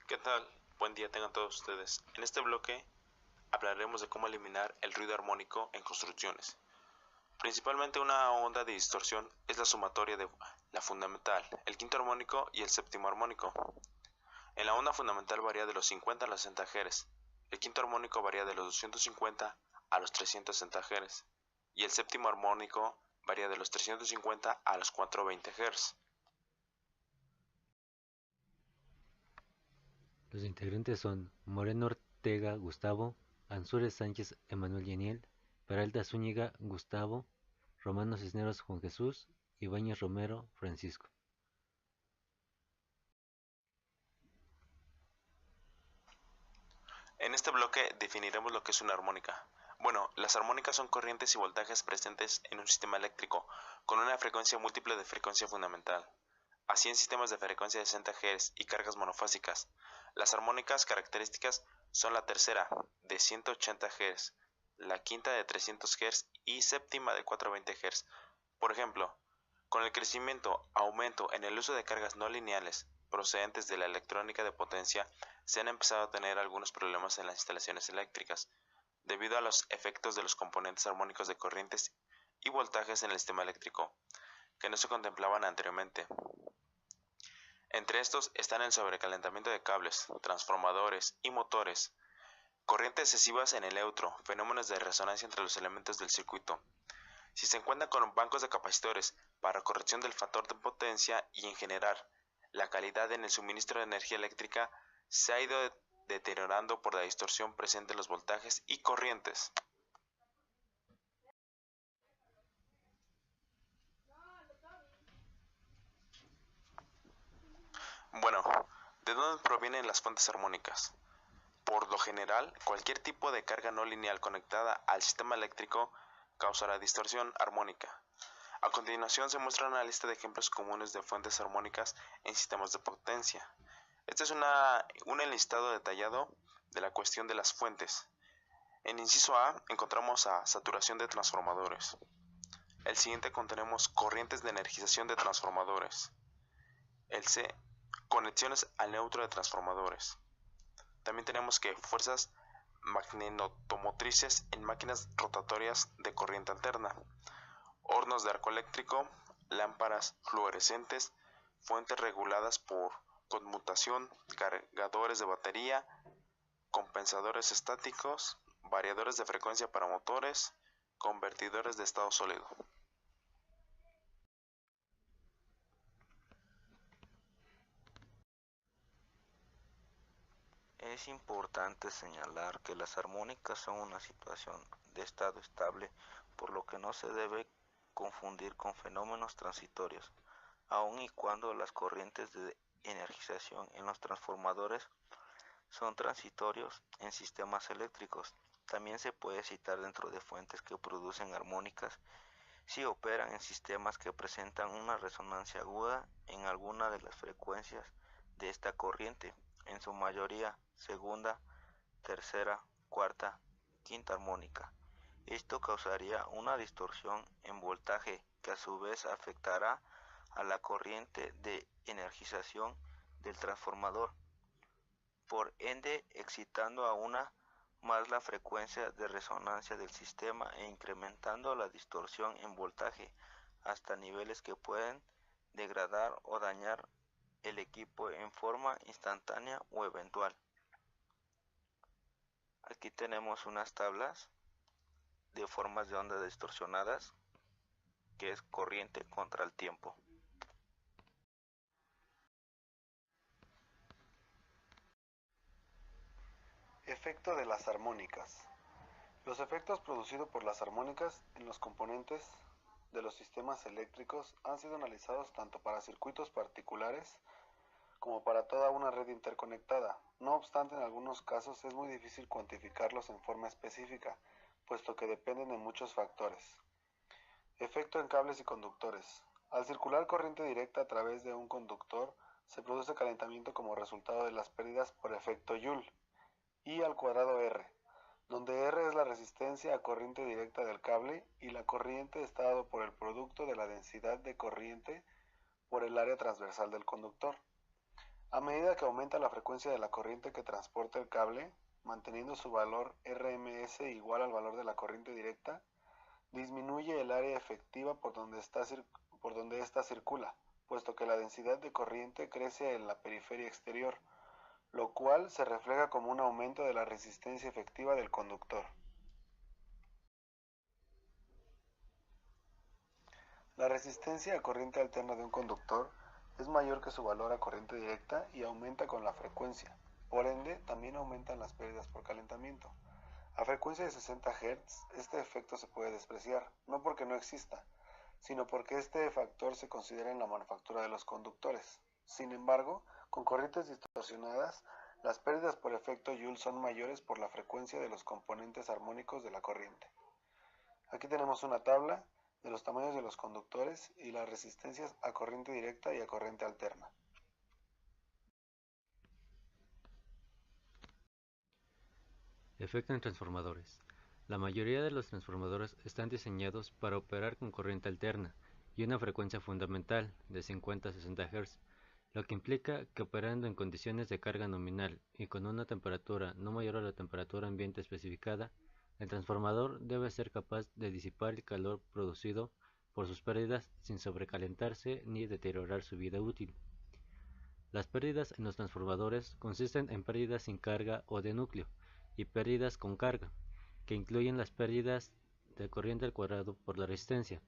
¿Qué tal? Buen día tengan todos ustedes. En este bloque hablaremos de cómo eliminar el ruido armónico en construcciones. Principalmente una onda de distorsión es la sumatoria de la fundamental, el quinto armónico y el séptimo armónico. En la onda fundamental varía de los 50 a los 60 Hz, el quinto armónico varía de los 250 a los 360 Hz y el séptimo armónico varía de los 350 a los 420 Hz. Los integrantes son Moreno Ortega Gustavo, Ansúrez Sánchez Emanuel Yaniel, Peralta Zúñiga Gustavo, Romano Cisneros Juan Jesús, Ibáñez Romero Francisco. En este bloque definiremos lo que es una armónica. Bueno, las armónicas son corrientes y voltajes presentes en un sistema eléctrico con una frecuencia múltiple de frecuencia fundamental. Así en sistemas de frecuencia de 60 Hz y cargas monofásicas. Las armónicas características son la tercera de 180 Hz, la quinta de 300 Hz y séptima de 420 Hz. Por ejemplo, con el crecimiento, aumento en el uso de cargas no lineales procedentes de la electrónica de potencia, se han empezado a tener algunos problemas en las instalaciones eléctricas, debido a los efectos de los componentes armónicos de corrientes y voltajes en el sistema eléctrico, que no se contemplaban anteriormente. Entre estos están el sobrecalentamiento de cables, transformadores y motores, corrientes excesivas en el neutro, fenómenos de resonancia entre los elementos del circuito. Si se encuentra con bancos de capacitores para corrección del factor de potencia y en general la calidad en el suministro de energía eléctrica se ha ido deteriorando por la distorsión presente en los voltajes y corrientes. Bueno, ¿de dónde provienen las fuentes armónicas? Por lo general, cualquier tipo de carga no lineal conectada al sistema eléctrico causará distorsión armónica. A continuación se muestra una lista de ejemplos comunes de fuentes armónicas en sistemas de potencia. Este es un enlistado detallado de la cuestión de las fuentes. En inciso A encontramos a saturación de transformadores. El siguiente contenemos corrientes de energización de transformadores. El C, conexiones al neutro de transformadores. También tenemos que fuerzas magnetomotrices en máquinas rotatorias de corriente alterna, hornos de arco eléctrico, lámparas fluorescentes, fuentes reguladas por conmutación, cargadores de batería, compensadores estáticos, variadores de frecuencia para motores, convertidores de estado sólido. Es importante señalar que las armónicas son una situación de estado estable, por lo que no se debe confundir con fenómenos transitorios, aun y cuando las corrientes de energización en los transformadores son transitorios en sistemas eléctricos. También se puede citar dentro de fuentes que producen armónicas si operan en sistemas que presentan una resonancia aguda en alguna de las frecuencias de esta corriente, en su mayoría segunda, tercera, cuarta, quinta armónica. Esto causaría una distorsión en voltaje que a su vez afectará a la corriente de energización del transformador, por ende excitando aún más la frecuencia de resonancia del sistema e incrementando la distorsión en voltaje hasta niveles que pueden degradar o dañar el equipo en forma instantánea o eventual. Aquí tenemos unas tablas de formas de onda distorsionadas, que es corriente contra el tiempo. Efecto de las armónicas. Los efectos producidos por las armónicas en los componentes de los sistemas eléctricos han sido analizados tanto para circuitos particulares como para toda una red interconectada. No obstante, en algunos casos es muy difícil cuantificarlos en forma específica, puesto que dependen de muchos factores. Efecto en cables y conductores. Al circular corriente directa a través de un conductor, se produce calentamiento como resultado de las pérdidas por efecto Joule, I al cuadrado R, donde R es la resistencia a corriente directa del cable y la corriente está dado por el producto de la densidad de corriente por el área transversal del conductor. A medida que aumenta la frecuencia de la corriente que transporta el cable, manteniendo su valor RMS igual al valor de la corriente directa, disminuye el área efectiva por donde ésta circula, puesto que la densidad de corriente crece en la periferia exterior, lo cual se refleja como un aumento de la resistencia efectiva del conductor. La resistencia a corriente alterna de un conductor es mayor que su valor a corriente directa y aumenta con la frecuencia. Por ende, también aumentan las pérdidas por calentamiento. A frecuencia de 60 Hz, este efecto se puede despreciar, no porque no exista, sino porque este factor se considera en la manufactura de los conductores. Sin embargo, con corrientes distorsionadas, las pérdidas por efecto Joule son mayores por la frecuencia de los componentes armónicos de la corriente. Aquí tenemos una tabla de los tamaños de los conductores y las resistencias a corriente directa y a corriente alterna. Efecto en transformadores. La mayoría de los transformadores están diseñados para operar con corriente alterna y una frecuencia fundamental de 50 a 60 Hz, lo que implica que operando en condiciones de carga nominal y con una temperatura no mayor a la temperatura ambiente especificada, el transformador debe ser capaz de disipar el calor producido por sus pérdidas sin sobrecalentarse ni deteriorar su vida útil. Las pérdidas en los transformadores consisten en pérdidas sin carga o de núcleo y pérdidas con carga, que incluyen las pérdidas de corriente al cuadrado por la resistencia,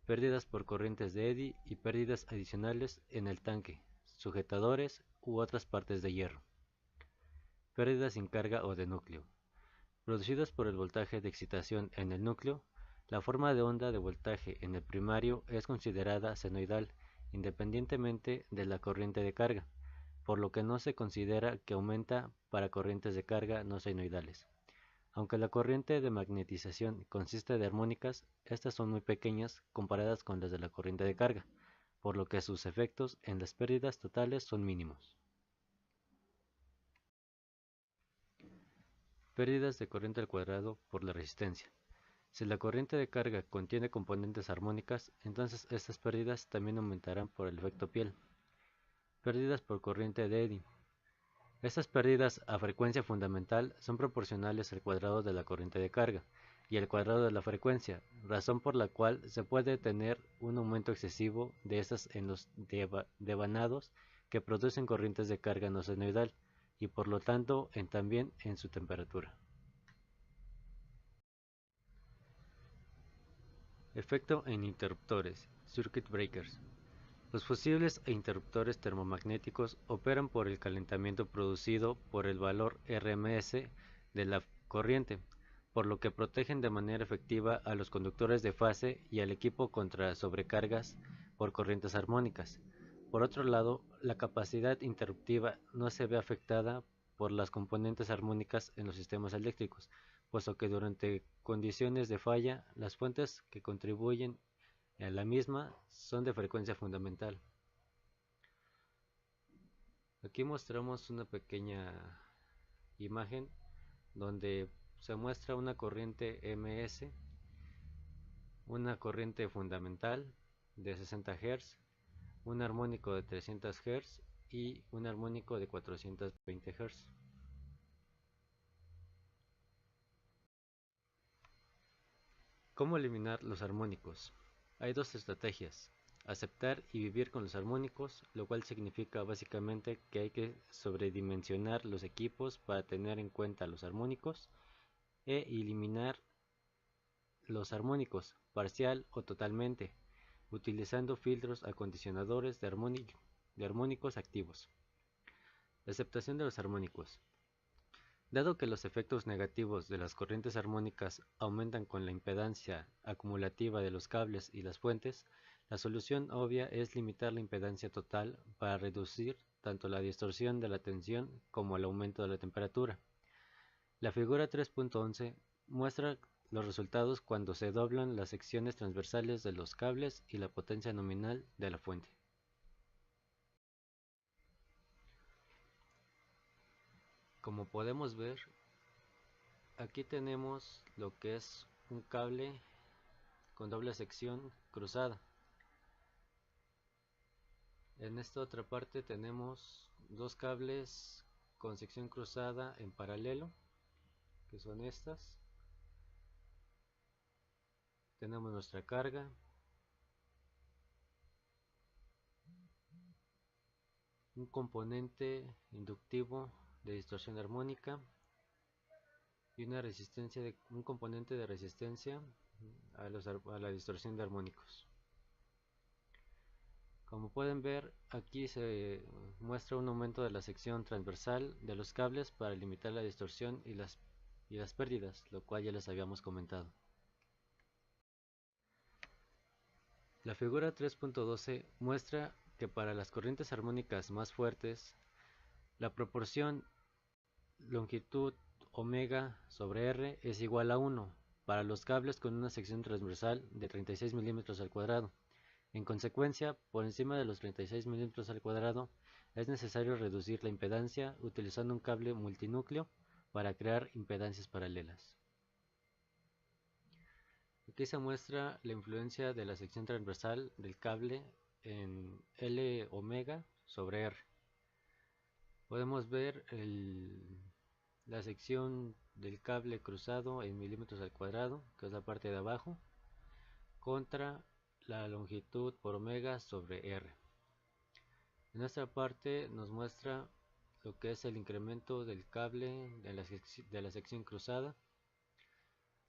pérdidas por corrientes de eddy y pérdidas adicionales en el tanque, sujetadores u otras partes de hierro. Pérdidas sin carga o de núcleo. Producidas por el voltaje de excitación en el núcleo, la forma de onda de voltaje en el primario es considerada senoidal independientemente de la corriente de carga, por lo que no se considera que aumenta para corrientes de carga no senoidales. Aunque la corriente de magnetización consiste de armónicas, estas son muy pequeñas comparadas con las de la corriente de carga, por lo que sus efectos en las pérdidas totales son mínimos. Pérdidas de corriente al cuadrado por la resistencia. Si la corriente de carga contiene componentes armónicas, entonces estas pérdidas también aumentarán por el efecto piel. Pérdidas por corriente de eddy. Estas pérdidas a frecuencia fundamental son proporcionales al cuadrado de la corriente de carga y al cuadrado de la frecuencia, razón por la cual se puede tener un aumento excesivo de estas en los devanados que producen corrientes de carga no senoidal y por lo tanto también en su temperatura. Efecto en interruptores, circuit breakers. Los fusibles e interruptores termomagnéticos operan por el calentamiento producido por el valor RMS de la corriente, por lo que protegen de manera efectiva a los conductores de fase y al equipo contra sobrecargas por corrientes armónicas. Por otro lado, la capacidad interruptiva no se ve afectada por las componentes armónicas en los sistemas eléctricos, puesto que durante condiciones de falla, las fuentes que contribuyen a la misma son de frecuencia fundamental. Aquí mostramos una pequeña imagen donde se muestra una corriente MS, una corriente fundamental de 60 Hz, un armónico de 300 Hz y un armónico de 420 Hz. ¿Cómo eliminar los armónicos? Hay dos estrategias: aceptar y vivir con los armónicos, lo cual significa básicamente que hay que sobredimensionar los equipos para tener en cuenta los armónicos, e eliminar los armónicos, parcial o totalmente, utilizando filtros acondicionadores de armónicos activos. La aceptación de los armónicos. Dado que los efectos negativos de las corrientes armónicas aumentan con la impedancia acumulativa de los cables y las fuentes, la solución obvia es limitar la impedancia total para reducir tanto la distorsión de la tensión como el aumento de la temperatura. La figura 3.11 muestra los resultados cuando se doblan las secciones transversales de los cables y la potencia nominal de la fuente. Como podemos ver, aquí tenemos lo que es un cable con doble sección cruzada. En esta otra parte tenemos dos cables con sección cruzada en paralelo, que son estas. Tenemos nuestra carga, un componente inductivo de distorsión armónica y un componente de resistencia a la distorsión de armónicos. Como pueden ver, aquí se muestra un aumento de la sección transversal de los cables para limitar la distorsión y las pérdidas, lo cual ya les habíamos comentado. La figura 3.12 muestra que para las corrientes armónicas más fuertes, la proporción longitud omega sobre R es igual a 1 para los cables con una sección transversal de 36 milímetros al cuadrado. En consecuencia, por encima de los 36 milímetros al cuadrado, es necesario reducir la impedancia utilizando un cable multinúcleo para crear impedancias paralelas. Aquí se muestra la influencia de la sección transversal del cable en L omega sobre R. Podemos ver la sección del cable cruzado en milímetros al cuadrado, que es la parte de abajo, contra la longitud por omega sobre R. En esta parte nos muestra lo que es el incremento del cable de la sección cruzada.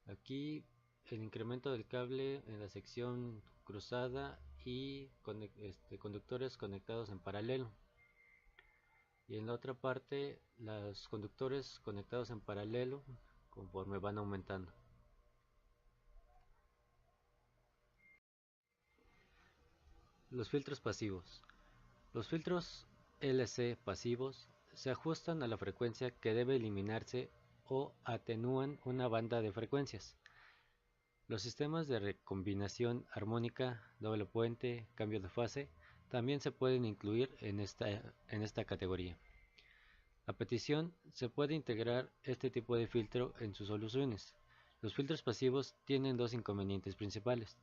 Aquí el incremento del cable en la sección cruzada y conductores conectados en paralelo. Y en la otra parte los conductores conectados en paralelo conforme van aumentando. Los filtros pasivos. Los filtros LC pasivos se ajustan a la frecuencia que debe eliminarse o atenúan una banda de frecuencias. Los sistemas de recombinación armónica, doble puente, cambio de fase, también se pueden incluir en esta categoría. A petición, se puede integrar este tipo de filtro en sus soluciones. Los filtros pasivos tienen dos inconvenientes principales.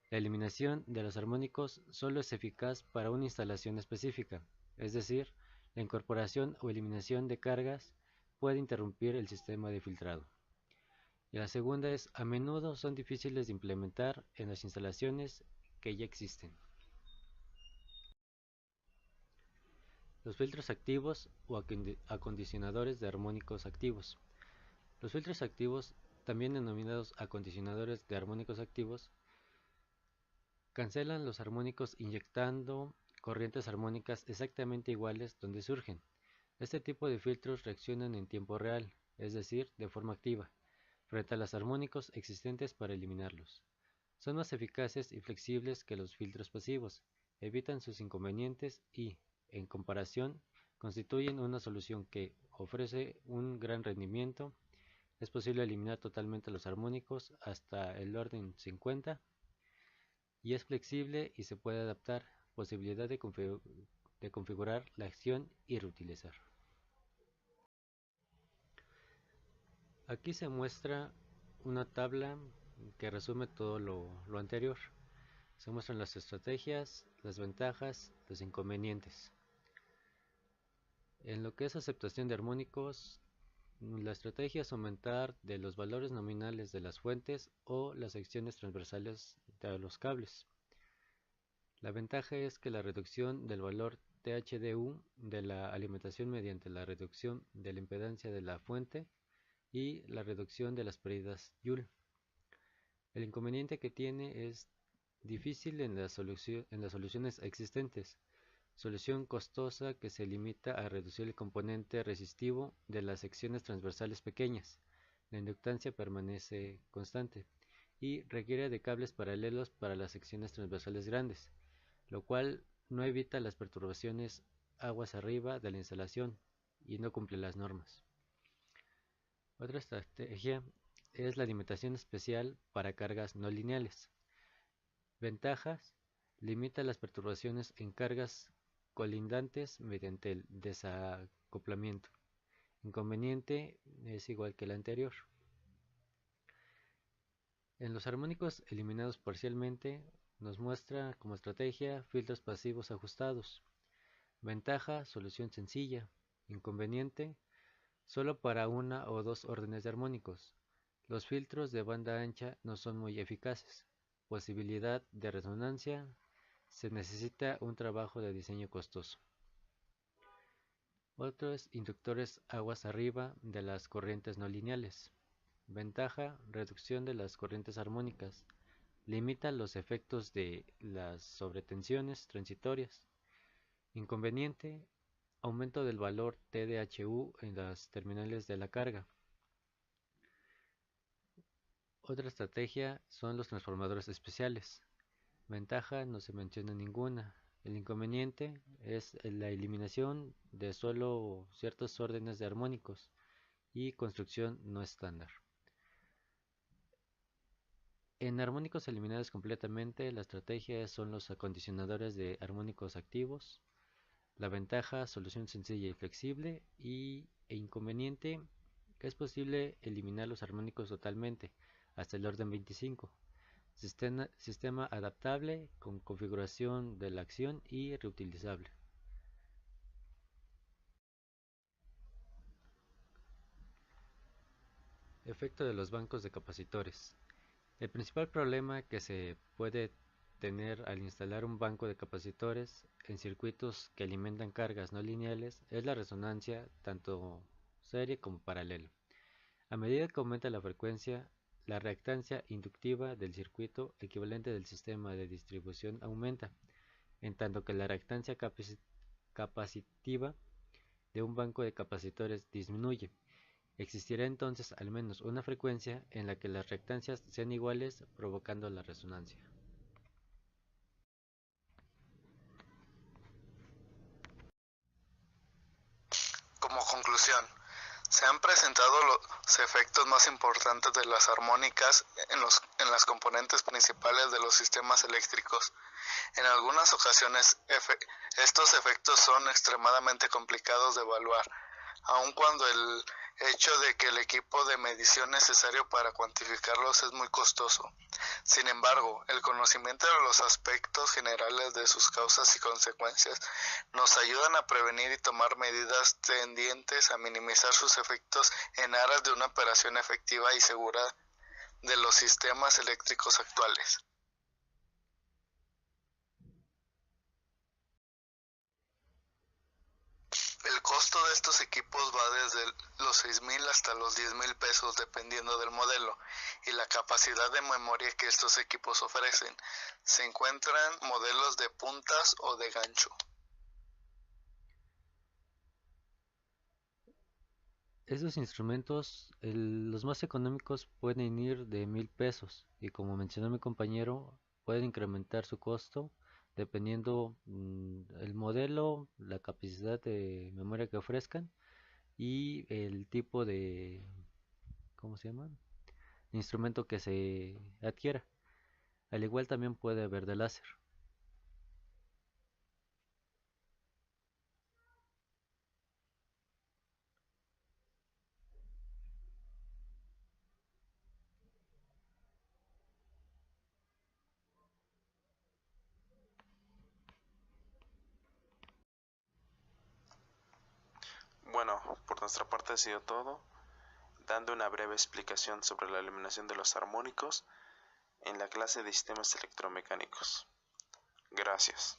La eliminación de los armónicos solo es eficaz para una instalación específica, es decir, la incorporación o eliminación de cargas puede interrumpir el sistema de filtrado. Y la segunda es, a menudo son difíciles de implementar en las instalaciones que ya existen. Los filtros activos o acondicionadores de armónicos activos. Los filtros activos, también denominados acondicionadores de armónicos activos, cancelan los armónicos inyectando corrientes armónicas exactamente iguales donde surgen. Este tipo de filtros reaccionan en tiempo real, es decir, de forma activa, frente a los armónicos existentes para eliminarlos. Son más eficaces y flexibles que los filtros pasivos, evitan sus inconvenientes y, en comparación, constituyen una solución que ofrece un gran rendimiento. Es posible eliminar totalmente los armónicos hasta el orden 50 y es flexible y se puede adaptar, posibilidad de configurar la acción y reutilizar. Aquí se muestra una tabla que resume todo lo anterior. Se muestran las estrategias, las ventajas, los inconvenientes. En lo que es aceptación de armónicos, la estrategia es aumentar de los valores nominales de las fuentes o las secciones transversales de los cables. La ventaja es que la reducción del valor THDU de la alimentación mediante la reducción de la impedancia de la fuente y la reducción de las pérdidas Joule. El inconveniente que tiene es difícil en las soluciones existentes, solución costosa que se limita a reducir el componente resistivo de las secciones transversales pequeñas. La inductancia permanece constante y requiere de cables paralelos para las secciones transversales grandes, lo cual no evita las perturbaciones aguas arriba de la instalación y no cumple las normas. Otra estrategia es la limitación especial para cargas no lineales. Ventajas: limita las perturbaciones en cargas colindantes mediante el desacoplamiento. Inconveniente es igual que el anterior. En los armónicos eliminados parcialmente nos muestra como estrategia filtros pasivos ajustados. Ventaja, solución sencilla. Inconveniente, solo para una o dos órdenes de armónicos. Los filtros de banda ancha no son muy eficaces. Posibilidad de resonancia, se necesita un trabajo de diseño costoso. Otros inductores aguas arriba de las corrientes no lineales. Ventaja, reducción de las corrientes armónicas. Limita los efectos de las sobretensiones transitorias. Inconveniente, aumento del valor TDHU en las terminales de la carga. Otra estrategia son los transformadores especiales. Ventaja, no se menciona ninguna. El inconveniente es la eliminación de solo ciertos órdenes de armónicos y construcción no estándar. En armónicos eliminados completamente, la estrategia son los acondicionadores de armónicos activos. La ventaja, solución sencilla y flexible, e inconveniente, que es posible eliminar los armónicos totalmente, hasta el orden 25. Sistema adaptable con configuración de la acción y reutilizable. Efecto de los bancos de capacitores. El principal problema que se puede tener al instalar un banco de capacitores en circuitos que alimentan cargas no lineales es la resonancia tanto serie como paralela. A medida que aumenta la frecuencia, la reactancia inductiva del circuito equivalente del sistema de distribución aumenta, en tanto que la reactancia capacitiva de un banco de capacitores disminuye. Existirá entonces al menos una frecuencia en la que las reactancias sean iguales, provocando la resonancia. Como conclusión, se han presentado los efectos más importantes de las armónicas en las componentes principales de los sistemas eléctricos. En algunas ocasiones, estos efectos son extremadamente complicados de evaluar, aun cuando el hecho de que el equipo de medición necesario para cuantificarlos es muy costoso. Sin embargo, el conocimiento de los aspectos generales de sus causas y consecuencias nos ayudan a prevenir y tomar medidas tendientes a minimizar sus efectos en aras de una operación efectiva y segura de los sistemas eléctricos actuales. El costo de estos equipos va desde los 6,000 hasta los 10,000 pesos dependiendo del modelo y la capacidad de memoria que estos equipos ofrecen. Se encuentran modelos de puntas o de gancho. Estos instrumentos, los más económicos pueden ir de 1,000 pesos y como mencionó mi compañero, pueden incrementar su costo dependiendo el modelo, la capacidad de memoria que ofrezcan y el tipo de, ¿cómo se llama? Instrumento que se adquiera. Al igual también puede haber de láser. Bueno, por nuestra parte ha sido todo, dando una breve explicación sobre la eliminación de los armónicos en la clase de sistemas electromecánicos. Gracias.